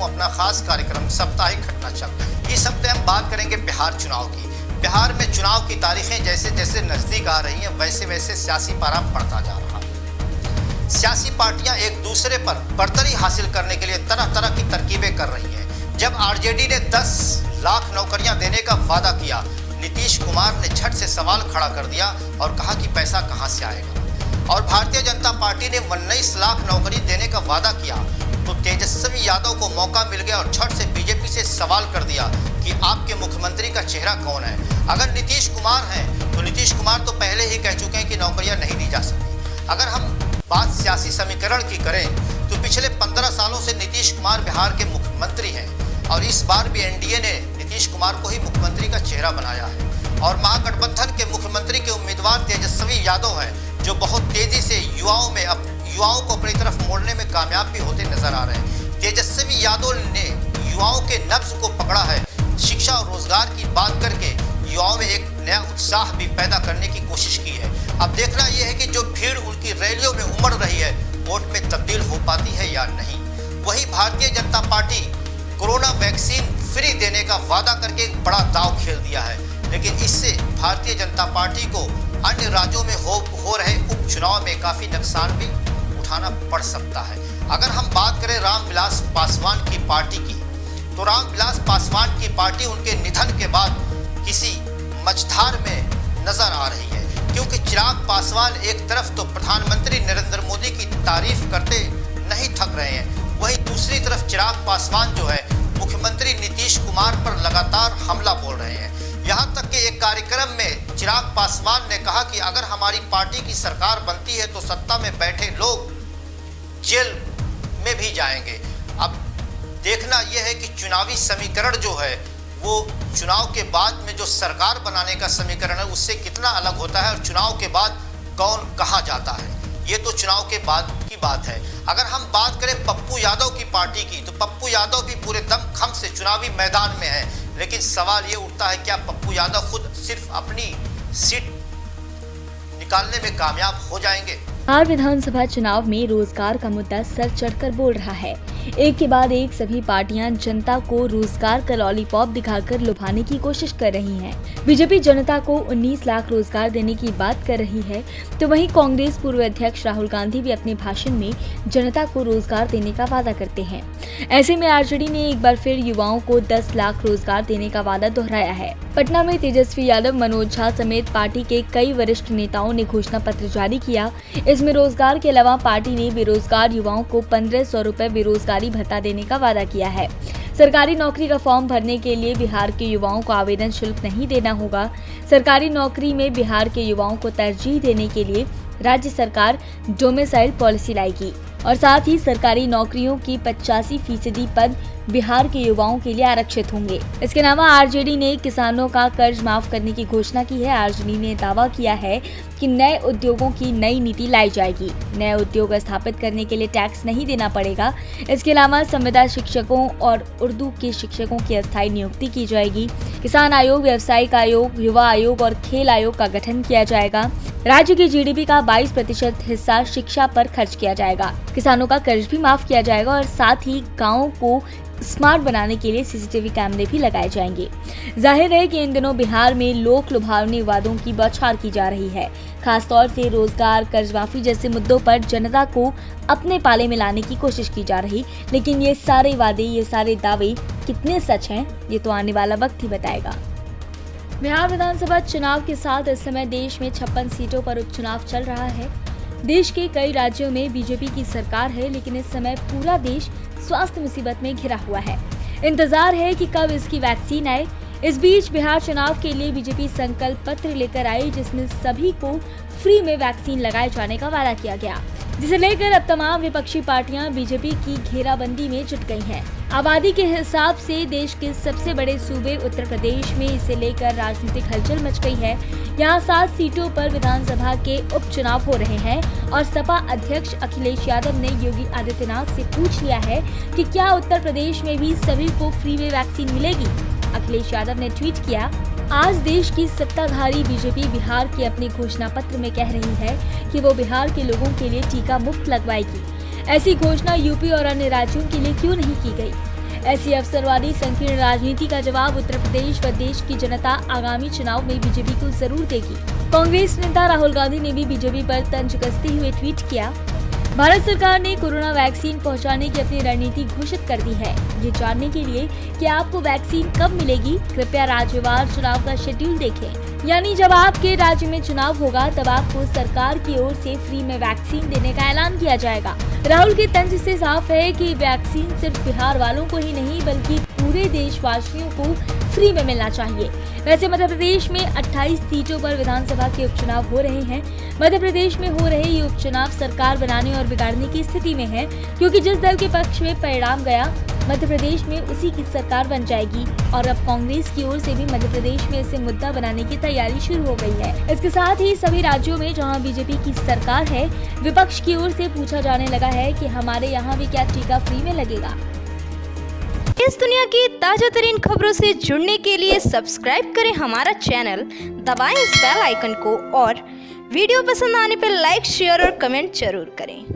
अपना खास कार्यक्रम साप्ताहिक घटनाचक्र। इस हफ्ते हम बात करेंगे बिहार चुनाव की। बिहार में चुनाव की तारीखें जैसे जैसे नजदीक आ रही हैं वैसे वैसे सियासी पारा बढ़ता जा रहा है। सियासी पार्टियां एक दूसरे पर बढ़तरी हासिल करने के लिए तरह तरह की तरकीबें कर रही हैं। जब आरजेडी ने 10 लाख नौकरियां देने का वादा किया, नीतीश कुमार ने झट से सवाल खड़ा कर दिया और कहा कि पैसा कहां से आएगा। और भारतीय जनता पार्टी ने 19 लाख नौकरी देने का वादा किया तो तेजस्वी यादव को मौका मिल गया और झट से बीजेपी से सवाल कर दिया कि आपके मुख्यमंत्री का चेहरा कौन है। अगर नीतीश कुमार हैं तो नीतीश कुमार तो पहले ही कह चुके हैं कि नौकरियां नहीं दी जा सकती। अगर हम बात सियासी समीकरण की करें तो पिछले 15 सालों से नीतीश कुमार बिहार के मुख्यमंत्री हैं और इस बार भी एनडीए ने नीतीश कुमार को ही मुख्यमंत्री का चेहरा बनाया है। और महागठबंधन के मुख्यमंत्री के उम्मीदवार तेजस्वी यादव हैं जो बहुत तेजी से युवाओं को अपनी तरफ मोड़ने में कामयाब भी होते नजर आ रहे हैं। तेजस्वी यादव ने युवाओं के नब्ज को पकड़ा है। शिक्षा और रोजगार की बात करके युवाओं में एक नया उत्साह भी पैदा करने की कोशिश की है। अब देखना यह है कि जो भीड़ उनकी रैलियों में उमड़ रही है वोट में तब्दील हो पाती है या नहीं। वही Bharatiya Janata party corona vaccine free देने का वादा करके एक बड़ा दांव खेल दिया है, लेकिन इससे भारतीय जनता पार्टी को अन्य राज्यों में हो रहे उपचुनाव में काफी नुकसान भी उठाना पड़ सकता है। अगर हम बात करें रामविलास पासवान की पार्टी की, तो रामविलास पासवान की पार्टी उनके निधन के बाद किसी मझधार में नजर आ रही है, क्योंकि चिराग पासवान एक तरफ तो प्रधानमंत्री नरेंद्र मोदी की तारीफ करते नहीं थक रहे हैं, वहीं दूसरी तरफ चिराग पासवान जो है मुख्यमंत्री नीतीश कुमार पर लगातार हमला बोल रहे हैं। यहाँ तक कि एक कार्यक्रम में चिराग पासवान ने कहा कि अगर हमारी पार्टी की सरकार बनती है तो सत्ता में बैठे लोग जेल में भी जाएंगे। अब देखना यह है कि चुनावी समीकरण जो है वो चुनाव के बाद में जो सरकार बनाने का समीकरण है उससे कितना अलग होता है और चुनाव के बाद कौन कहाँ जाता है, ये तो चुनाव के बाद की बात है। अगर हम बात करें पप्पू यादव की पार्टी की, तो पप्पू यादव भी पूरे दमखम से चुनावी मैदान में है, लेकिन सवाल ये उठता है क्या पप्पू यादव खुद सिर्फ अपनी सीट निकालने में कामयाब हो जाएंगे। बिहार विधानसभा चुनाव में रोजगार का मुद्दा सर चढ़कर बोल रहा है। एक के बाद एक सभी पार्टियां जनता को रोजगार का लॉलीपॉप दिखाकर लुभाने की कोशिश कर रही हैं। बीजेपी जनता को 19 लाख रोजगार देने की बात कर रही है, तो वहीं कांग्रेस पूर्व अध्यक्ष राहुल गांधी भी अपने भाषण में जनता को रोजगार देने का वादा करते हैं। ऐसे में आरजेडी ने एक बार फिर युवाओं को 10 लाख रोजगार देने का वादा दोहराया है। पटना में तेजस्वी यादव, मनोज झा समेत पार्टी के कई वरिष्ठ नेताओं ने घोषणा पत्र जारी किया। इसमें रोजगार के अलावा पार्टी ने बेरोजगार युवाओं को 1500 रुपए बेरोजगारी भत्ता देने का वादा किया है। सरकारी नौकरी का फॉर्म भरने के लिए बिहार के युवाओं को आवेदन शुल्क नहीं देना होगा। सरकारी नौकरी में बिहार के युवाओं को तरजीह देने के लिए राज्य सरकार डोमिसाइल पॉलिसी लाएगी और साथ ही सरकारी नौकरियों की 85% पद बिहार के युवाओं के लिए आरक्षित होंगे। इसके अलावा आरजेडी ने किसानों का कर्ज माफ करने की घोषणा की है। आरजेडी ने दावा किया है कि नए उद्योगों की नई नीति लाई जाएगी। नए उद्योग स्थापित करने के लिए टैक्स नहीं देना पड़ेगा। इसके अलावा संविदा शिक्षकों और उर्दू के शिक्षकों की अस्थायी नियुक्ति की जाएगी। किसान आयोग, व्यवसायिक आयोग, युवा आयोग और खेल आयोग का गठन किया जाएगा। राज्य की जीडीपी का 22% हिस्सा शिक्षा पर खर्च किया जाएगा। किसानों का कर्ज भी माफ किया जाएगा और साथ ही गाँवों को स्मार्ट बनाने के लिए सीसीटीवी कैमरे भी लगाए जाएंगे। जाहिर है कि इन दिनों बिहार में लोक लुभावनी वादों की बौछार की जा रही है। खासतौर से रोजगार, कर्ज माफी जैसे मुद्दों पर जनता को अपने पाले में लाने की कोशिश की जा रही, लेकिन ये सारे वादे, ये सारे दावे कितने सच हैं, ये तो आने वाला वक्त ही बताएगा। बिहार विधानसभा चुनाव के साथ इस समय देश में 56 सीटों पर उपचुनाव चल रहा है। देश के कई राज्यों में बीजेपी की सरकार है, लेकिन इस समय पूरा देश स्वास्थ्य मुसीबत में घिरा हुआ है। इंतजार है कि कब इसकी वैक्सीन आए। इस बीच बिहार चुनाव के लिए बीजेपी संकल्प पत्र लेकर आई, जिसमें सभी को फ्री में वैक्सीन लगाए जाने का वादा किया गया, जिसे लेकर अब तमाम विपक्षी पार्टियां बीजेपी की घेराबंदी में जुट गई हैं। आबादी के हिसाब से देश के सबसे बड़े सूबे उत्तर प्रदेश में इसे लेकर राजनीतिक हलचल मच गई है। यहाँ 7 सीटों पर विधानसभा के उपचुनाव हो रहे हैं और सपा अध्यक्ष अखिलेश यादव ने योगी आदित्यनाथ से पूछ लिया है कि क्या उत्तर प्रदेश में भी सभी को फ्री में वैक्सीन मिलेगी। अखिलेश यादव ने ट्वीट किया, आज देश की सत्ताधारी बीजेपी बिहार के अपने घोषणा पत्र में कह रही है कि वो बिहार के लोगों के लिए टीका मुफ्त लगवाएगी। ऐसी घोषणा यूपी और अन्य राज्यों के लिए क्यों नहीं की गई। ऐसी अवसरवादी संकीर्ण राजनीति का जवाब उत्तर प्रदेश व देश की जनता आगामी चुनाव में बीजेपी को जरूर देगी। कांग्रेस नेता राहुल गांधी ने भी बीजेपी पर तंज कसते हुए ट्वीट किया, भारत सरकार ने कोरोना वैक्सीन पहुंचाने की अपनी रणनीति घोषित कर दी है। ये जानने के लिए कि आपको वैक्सीन कब मिलेगी, कृपया राज्यवार चुनाव का शेड्यूल देखें। यानी जब आपके राज्य में चुनाव होगा तब आपको सरकार की ओर से फ्री में वैक्सीन देने का ऐलान किया जाएगा। राहुल के तंज से साफ है कि वैक्सीन सिर्फ बिहार वालों को ही नहीं बल्कि पूरे देशवासियों को फ्री में मिलना चाहिए। वैसे मध्य प्रदेश में 28 सीटों पर विधानसभा के उपचुनाव हो रहे हैं। मध्य प्रदेश में हो रहे ये उपचुनाव सरकार बनाने और बिगाड़ने की स्थिति में है, क्योंकि जिस दल के पक्ष में परिणाम गया मध्य प्रदेश में उसी की सरकार बन जाएगी। और अब कांग्रेस की ओर से भी मध्य प्रदेश में इसे मुद्दा बनाने की तैयारी शुरू हो गई है। इसके साथ ही सभी राज्यों में जहां बीजेपी की सरकार है, विपक्ष की ओर से पूछा जाने लगा है कि हमारे यहाँ भी क्या टीका फ्री में लगेगा। इस दुनिया की ताजा तरीन खबरों से जुड़ने के लिए सब्सक्राइब करें हमारा चैनल, दबाएं इस बेल आइकन को और वीडियो पसंद आने पर लाइक, शेयर और कमेंट जरूर करें।